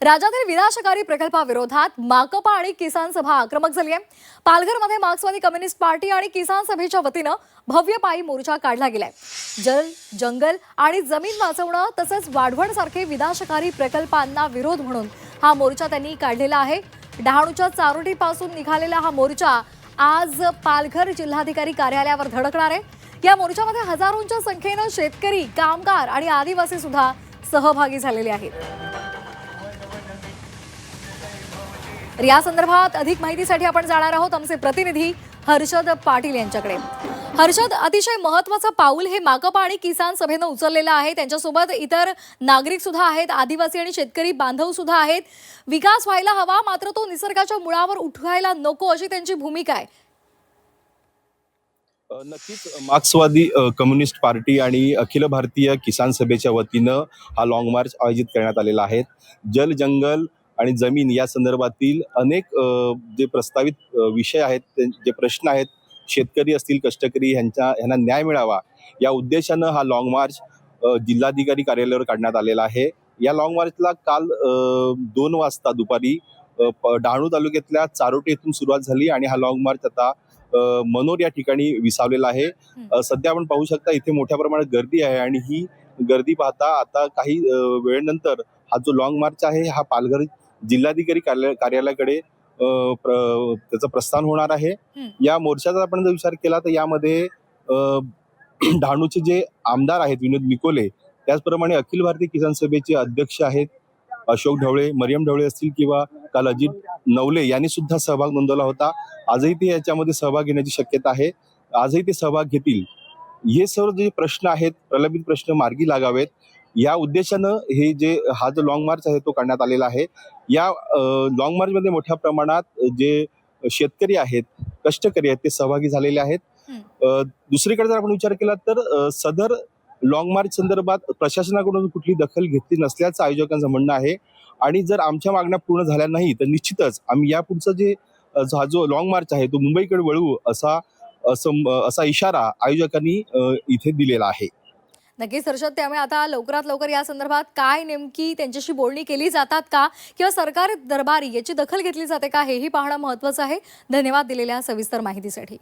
राज्यातील विनाशकारी प्रकल्पाविरोधात माकपा आणि किसान सभा आक्रमक झाली आहे। पालघरमध्ये मार्क्सवादी कम्युनिस्ट पार्टी आणि किसान सभेच्या वतीनं भव्य पायी मोर्चा काढला गेलाय। जल, जंगल आणि जमीन वाचवणं तसंच वाढवणसारखे विनाशकारी प्रकल्पांना विरोध म्हणून हा मोर्चा त्यांनी काढलेला आहे। डहाणूच्या चारोटीपासून निघालेला हा मोर्चा आज पालघर जिल्हाधिकारी कार्यालयावर धडकणार आहे। या मोर्चामध्ये हजारोंच्या संख्येनं शेतकरी, कामगार आणि आदिवासी सुद्धा सहभागी झालेले आहेत। या संदर्भात अधिक माहितीसाठी आपण जाणार आहोत आमचे प्रतिनिधी हर्षद पाटील यांच्याकडे। हर्षद, अतिशय महत्त्वाचं पाऊल हे माकपा आणि किसान सभेनं उचललेलं आहे। त्यांच्यासोबत इतर नागरिक सुद्धा आहेत, आदिवासी आणि शेतकरी बांधव सुद्धा आहेत। विकास व्हायला हवा, मात्र तो निसर्गाच्या मुळावर उठवायला नको अशी त्यांची भूमिका आहे। नक्कीच मार्क्सवादी कम्युनिस्ट पार्टी आणि अखिल भारतीय किसान सभेच्या वतीनं हा लॉंग मार्च आयोजित करण्यात आलेला आहे। जल, जंगल आणि जमीन या संदर्भातील अनेक जे प्रस्तावित विषय आहेत, जे प्रश्न आहेत, शेतकरी असतील, कष्टकरी यांना न्याय मिळावा या उद्देशानं हा लॉंग मार्च जिल्हाधिकारी कार्यालयावर काढण्यात आलेला आहे। या लॉंग मार्चला काल 2 वाजता दुपारी डहाणू तालुक्यातल्या चारोटी येथून सुरुवात झाली आणि हा लॉंग मार्च आता मनोर या ठिकाणी विसावलेला आहे। सध्या आपण पाहू शकता इथे मोठ्या प्रमाणात गर्दी आहे आणि ही गर्दी पाहता आता काही वेळेनंतर हा जो लॉंग मार्च आहे हा पालघर जिल्हाधिकारी कार्यालयाकडे त्याचं प्रस्थान होणार आहे। या मोर्चाचा आपण जर विचार केला तर यामध्ये डहाणूचे जे आमदार आहेत विनोद निकोले, त्याचप्रमाणे अखिल भारतीय किसान सभेचे अध्यक्ष आहेत अशोक ढवळे, मरियम ढवळे असतील किंवा काल अजित नवले यांनी सुद्धा सहभाग नोंदवला होता। आजही ते याच्यामध्ये सहभाग घेण्याची शक्यता आहे, आजही ते सहभाग घेतील। हे सर्व जे प्रश्न आहेत, प्रलंबित प्रश्न मार्गी लागावेत या उद्देशानं हे जे हा जो लॉंग मार्च आहे तो करण्यात आलेला आहे। या लॉंग मार्चमध्ये मोठ्या प्रमाणात जे शेतकरी आहेत, कष्टकरी आहेत ते सहभागी झालेले आहेत। दुसरीकडे जर आपण विचार केला तर सदर लॉंग मार्च संदर्भात प्रशासनाकडून कुठली दखल घेतली नसल्याचं आयोजकांचं म्हणणं आहे आणि जर आमच्या मागण्या पूर्ण झाल्या नाही तर निश्चितच आम्ही यापुढचा हा जो लॉंग मार्च आहे तो मुंबईकडे वळवू असा इशारा आयोजकांनी इथे दिलेला आहे। नक्कीच हर्षद, त्यामुळे आता लवकरात लवकर या संदर्भात काय नेमकी त्यांच्याशी बोलणी केली जातात का किंवा सरकार दरबारी याची दखल घेतली जाते का हेही पाहणं महत्त्वाचं आहे। धन्यवाद दिलेल्या सविस्तर माहितीसाठी।